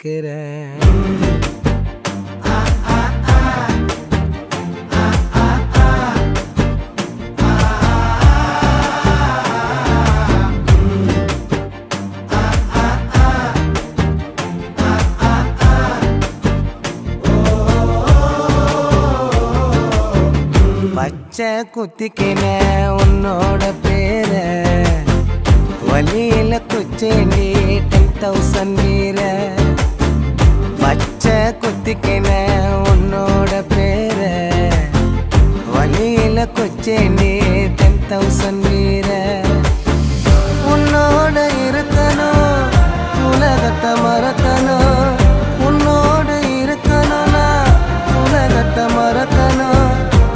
கேட்கிறேன். பச்சை குத்திக்கின உன்னோட பேர வலியில குச்சேண்டி 10,000 வீர. பச்சை குத்திக்கின உன்னோட பேர வலியில குச்சேண்டி 10,000 வீர. உன்னோட இருக்கணும் உலகத்தை மறக்க